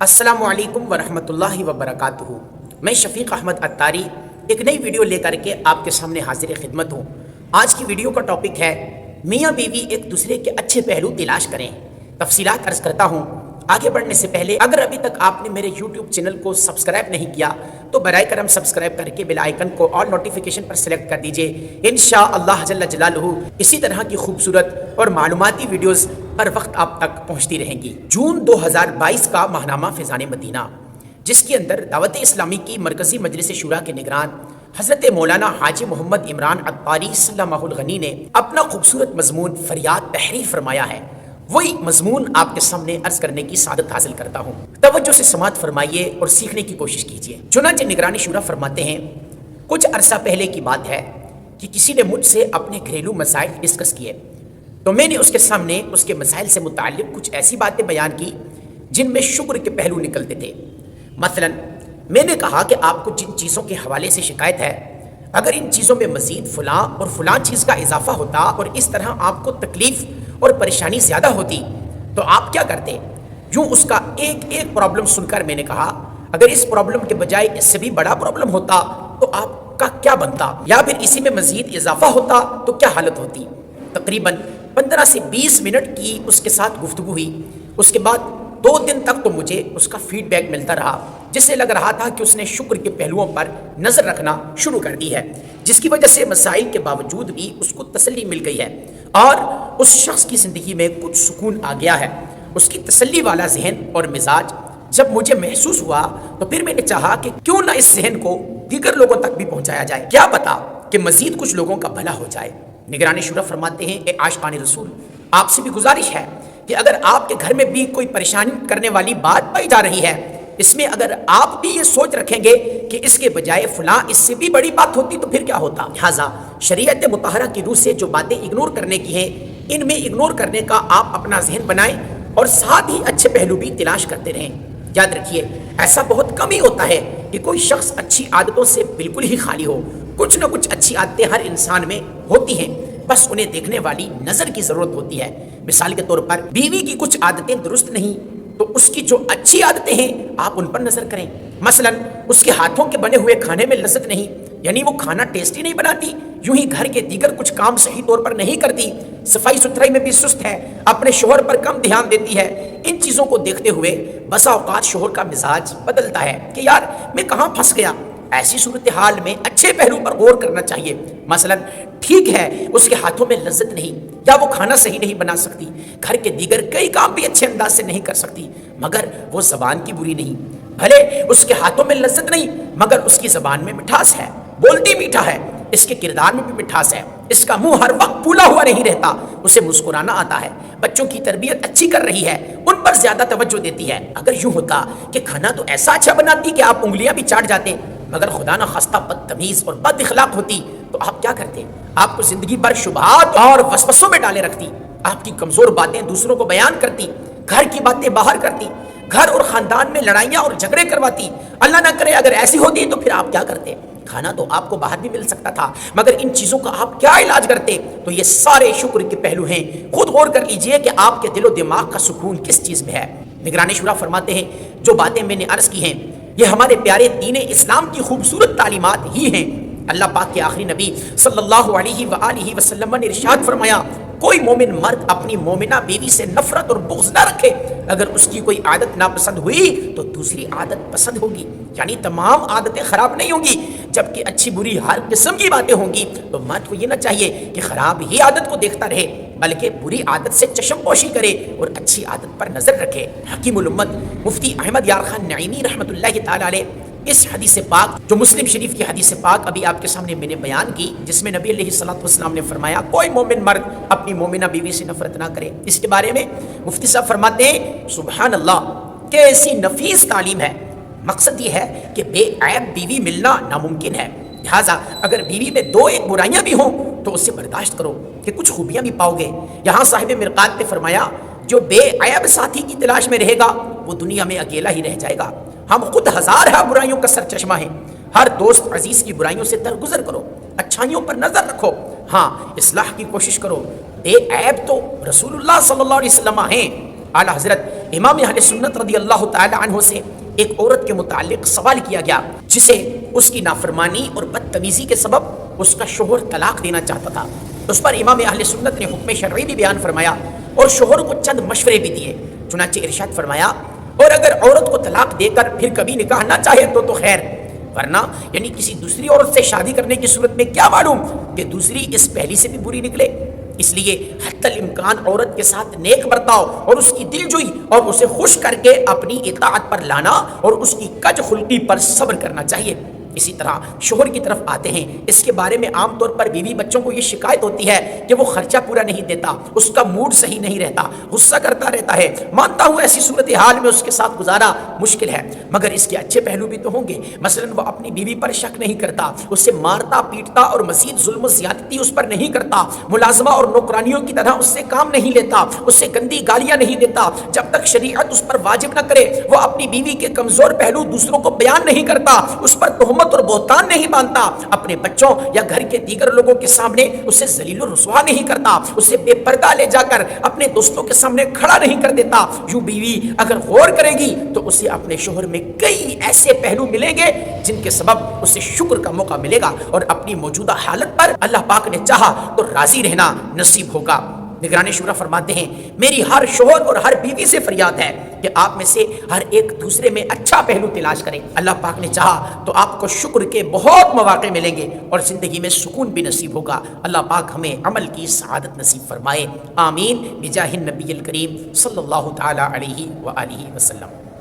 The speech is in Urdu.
السلام علیکم ورحمۃ اللہ وبرکاتہ۔ میں شفیق احمد عطاری ایک نئی ویڈیو لے کر کے آپ کے سامنے حاضر خدمت ہوں۔ آج کی ویڈیو کا ٹاپک ہے میاں بیوی ایک دوسرے کے اچھے پہلو تلاش کریں۔ تفصیلات عرض کرتا ہوں۔ آگے بڑھنے سے پہلے اگر ابھی تک آپ نے میرے یوٹیوب چینل کو سبسکرائب نہیں کیا تو برائے کرم سبسکرائب کر کے بیل آئیکن کو آل نوٹیفیکیشن پر سلیکٹ کر دیجئے۔ انشاءاللہ جل جلالہ اسی طرح کی خوبصورت اور معلوماتی ویڈیوز ہر وقت آپ تک پہنچتی رہیں گی۔ جون 2022 کا ماہنامہ فیضان مدینہ، جس کے اندر دعوت اسلامی کی مرکزی مجلس شورا کے نگران حضرت مولانا حاجی محمد عمران عطاری سلمہ الغنی نے اپنا خوبصورت مضمون فریاد تحریر فرمایا ہے، وہی مضمون آپ کے سامنے عرض کرنے کی سعادت حاصل کرتا ہوں۔ توجہ سے سماعت فرمائیے اور سیکھنے کی کوشش کیجیے۔ چنانچہ نگرانی شورا فرماتے ہیں، کچھ عرصہ پہلے کی بات ہے کہ کسی نے مجھ سے اپنے گھریلو مسائل ڈسکس کیے تو میں نے اس کے سامنے اس کے مسائل سے متعلق کچھ ایسی باتیں بیان کی جن میں شکر کے پہلو نکلتے تھے۔ مثلا میں نے کہا کہ آپ کو جن چیزوں کے حوالے سے شکایت ہے، اگر ان چیزوں میں مزید فلاں اور فلاں چیز کا اضافہ ہوتا اور اس طرح آپ کو تکلیف اور پریشانی زیادہ ہوتی تو آپ کیا کرتے؟ یوں اس کا ایک ایک پرابلم سن کر میں نے کہا، اگر اس پرابلم کے بجائے اس سے بھی بڑا پرابلم ہوتا تو آپ کا کیا بنتا، یا پھر اسی میں مزید اضافہ ہوتا تو کیا حالت ہوتی؟ تقریباً 15 سے 20 منٹ کی اس کے ساتھ گفتگو ہوئی۔ اس کے بعد 2 دن تک تو مجھے اس کا فیڈ بیک ملتا رہا، جس سے لگ رہا تھا کہ اس نے شکر کے پہلوؤں پر نظر رکھنا شروع کر دی ہے، جس کی وجہ سے مسائل کے باوجود بھی اس کو تسلی مل گئی ہے اور اس شخص کی زندگی میں کچھ سکون آ گیا ہے۔ اس کی تسلی والا ذہن اور مزاج جب مجھے محسوس ہوا تو پھر میں نے چاہا کہ کیوں نہ اس ذہن کو دیگر لوگوں تک بھی پہنچایا جائے، کیا پتا کہ مزید کچھ لوگوں کا بھلا ہو جائے۔ نگرانی شورا فرماتے ہیں، اے عاشقان رسول، آپ سے بھی گزارش ہے کہ اگر آپ کے گھر میں بھی کوئی پریشانی کرنے والی بات پائی جا رہی ہے، اس میں اگر آپ بھی یہ سوچ رکھیں گے کہ اس کے بجائے فلاں اس سے بھی بڑی بات ہوتی تو پھر کیا ہوتا۔ لہٰذا شریعت مطہرہ کی روح سے جو باتیں اگنور کرنے کی ہیں، ان میں اگنور کرنے کا آپ اپنا ذہن بنائیں اور ساتھ ہی اچھے پہلو بھی تلاش کرتے رہیں۔ یاد رکھیے، ایسا بہت کم ہی ہوتا ہے کہ کوئی شخص اچھی عادتوں سے بالکل ہی خالی ہو۔ کچھ نہ کچھ اچھی عادتیں ہر انسان میں ہوتی ہیں، بس انہیں دیکھنے والی نظر کی ضرورت ہوتی ہے۔ مثال کے طور پر بیوی کی کچھ عادتیں درست نہیں تو اس کی جو اچھی عادتیں ہیں آپ ان پر نظر کریں۔ مثلا اس کے ہاتھوں کے بنے ہوئے کھانے میں لذت نہیں، یعنی وہ کھانا ٹیسٹی نہیں بناتی، یوں ہی گھر کے دیگر کچھ کام صحیح طور پر نہیں کرتی، صفائی ستھرائی میں بھی سست ہے، اپنے شوہر پر کم دھیان دیتی ہے۔ ان چیزوں کو دیکھتے ہوئے بسا اوقات شوہر کا مزاج بدلتا ہے کہ یار میں کہاں پھنس گیا۔ ایسی صورتحال میں اچھے پہلو پر غور کرنا چاہیے۔ مثلا ٹھیک ہے اس کے ہاتھوں میں لذت نہیں یا وہ کھانا صحیح نہیں بنا سکتی، گھر کے دیگر کئی کام بھی اچھے انداز سے نہیں کر سکتی، مگر وہ زبان کی بری نہیں۔ بھلے اس کے ہاتھوں میں لذت نہیں مگر اس کی زبان میں مٹھاس ہے، بولتی میٹھا ہے، اس کے کردار میں بھی مٹھاس ہے، اس کا منہ ہر وقت پھولا ہوا نہیں رہتا، اسے مسکرانا آتا ہے، بچوں کی تربیت اچھی کر رہی ہے، ان پر زیادہ توجہ دیتی ہے۔ اگر یوں ہوتا کہ کھانا تو ایسا اچھا بناتی کہ آپ انگلیاں بھی چاٹ جاتے، مگر خدا نہ خواستہ بدتمیز اور بد اخلاق ہوتی تو آپ کیا کرتے؟ آپ کو زندگی بھر شبہات اور وسوسوں میں ڈالے رکھتی، آپ کی کمزور باتیں دوسروں کو بیان کرتی، گھر کی باتیں باہر کرتی، گھر اور خاندان میں لڑائیاں اور جھگڑے کرواتی۔ اللہ نہ کرے اگر ایسی ہوتی تو پھر آپ کیا کرتے؟ کھانا تو آپ کو باہر بھی مل سکتا تھا، مگر ان چیزوں کا آپ کیا علاج کرتے؟ تو یہ سارے شکر کے پہلو ہیں۔ خود غور کر لیجئے کہ آپ کے دل و دماغ کا سکون کس چیز میں ہے۔ نگرانی شورا فرماتے ہیں، جو باتیں میں نے عرض کی ہیں یہ ہمارے پیارے دین اسلام کی خوبصورت تعلیمات ہی ہیں۔ اللہ پاک کے آخری نبی صلی اللہ علیہ وآلہ وسلم نے ارشاد فرمایا، کوئی مومن مرد اپنی مومنہ بیوی سے نفرت اور بغض نہ رکھے، اگر اس کی کوئی عادت ناپسند ہوئی تو دوسری عادت پسند ہوگی، یعنی تمام عادتیں خراب نہیں ہوں گی، جبکہ اچھی بری ہر قسم کی باتیں ہوں گی۔ تو مرد کو یہ نہ چاہیے کہ خراب ہی عادت کو دیکھتا رہے، بلکہ بری عادت سے چشم پوشی کرے اور اچھی عادت پر نظر رکھے۔ حکیم الامت مفتی احمد یار خان نعیمی رحمۃ اللہ تعالی علیہ اس حدیث پاک جو مسلم شریف کی حدیث پاک ابھی آپ کے سامنے میں نے بیان کی، جس میں نبی علیہ الصلوۃ والسلام نے فرمایا کوئی مومن مرد اپنی مومنہ بیوی سے نفرت نہ کرے، اس کے بارے میں مفتی صاحب فرماتے ہیں سبحان اللہ، کیسی نفیس تعلیم ہے۔ مقصد یہ ہے کہ بے عیب بیوی ملنا ناممکن ہے، لہٰذا اگر بیوی میں 2-1 برائیاں بھی ہوں تو اس سے برداشت کرو کہ کچھ خوبیاں بھی پاؤ گے۔ یہاں صاحب مرقات نے فرمایا جو بے عیب ساتھی کی تلاش میں رہے گا وہ دنیا میں اکیلا ہی رہ جائے گا۔ ہم خود ہزارہ برائیوں کا سر چشمہ ہیں، ہر دوست عزیز کی برائیوں سے درگزر کرو، اچھائیوں پر نظر رکھو، ہاں اصلاح کی کوشش کرو۔ بے عیب تو رسول اللہ صلی اللہ علیہ وسلم ہیں۔ اعلیٰ حضرت امام اہل سنت رضی اللہ تعالی عنہ سے ایک عورت کے متعلق سوال کیا گیا جسے اس کی نافرمانی اور بدتمیزی کے سبب اس کا شوہر طلاق دینا چاہتا تھا۔ اس پر امام اہل سنت نے حکم شرعی بھی بیان فرمایا اور شوہر کو چند مشورے بھی دیے۔ چنانچہ ارشاد فرمایا اور اگر عورت کو طلاق دے کر پھر کبھی نکاح نہ چاہے تو خیر، ورنہ یعنی کسی دوسری عورت سے شادی کرنے کی صورت میں کیا معلوم کہ دوسری اس پہلی سے بھی بری نکلے۔ اس لیے حتی الامکان عورت کے ساتھ نیک برتاؤ اور اس کی دل جوئی اور اسے خوش کر کے اپنی اطاعت پر لانا اور اس کی کج خلقی پر صبر کرنا چاہیے۔ اسی طرح شوہر کی طرف آتے ہیں، اس کے بارے میں عام طور پر بیوی بچوں کو یہ شکایت ہوتی ہے کہ وہ خرچہ پورا نہیں دیتا، اس کا موڈ صحیح نہیں رہتا، غصہ کرتا رہتا ہے۔ مانتا ہوں ایسی صورتحال میں اس کے ساتھ گزارا مشکل ہے، مگر اس کے اچھے پہلو بھی تو ہوں گے۔ مثلا وہ اپنی بیوی پر شک نہیں کرتا، اسے مارتا پیٹتا اور مزید ظلم و زیادتی اس پر نہیں کرتا، ملازمہ اور نوکرانیوں کی طرح اس سے کام نہیں لیتا، اس سے گندی گالیاں نہیں دیتا۔ جب تک شریعت اس پر واجب نہ کرے وہ اپنی بیوی کے کمزور پہلو دوسروں کو بیان نہیں کرتا، اس پر تہمت اور بہتان نہیں باندھتا، اپنے بچوں یا گھر کے دیگر لوگوں کے سامنے اسے ذلیل و رسوا نہیں کرتا، اسے بے پردہ لے جا کر اپنے دوستوں کے سامنے کھڑا نہیں کر دیتا۔ یوں بیوی اگر غور کرے گی تو اسے اپنے شوہر میں کئی ایسے پہلو ملیں گے جن کے سبب اسے شکر کا موقع ملے گا اور اپنی موجودہ حالت پر اللہ پاک نے چاہا تو راضی رہنا نصیب ہوگا۔ نگران شورا فرماتے ہیں میری ہر شوہر اور ہر بیوی سے فریاد ہے کہ آپ میں سے ہر ایک دوسرے میں اچھا پہلو تلاش کریں۔ اللہ پاک نے چاہا تو آپ کو شکر کے بہت مواقع ملیں گے اور زندگی میں سکون بھی نصیب ہوگا۔ اللہ پاک ہمیں عمل کی سعادت نصیب فرمائے، آمین بجاہ النبی الکریم صلی اللہ تعالی علیہ وآلہ وسلم۔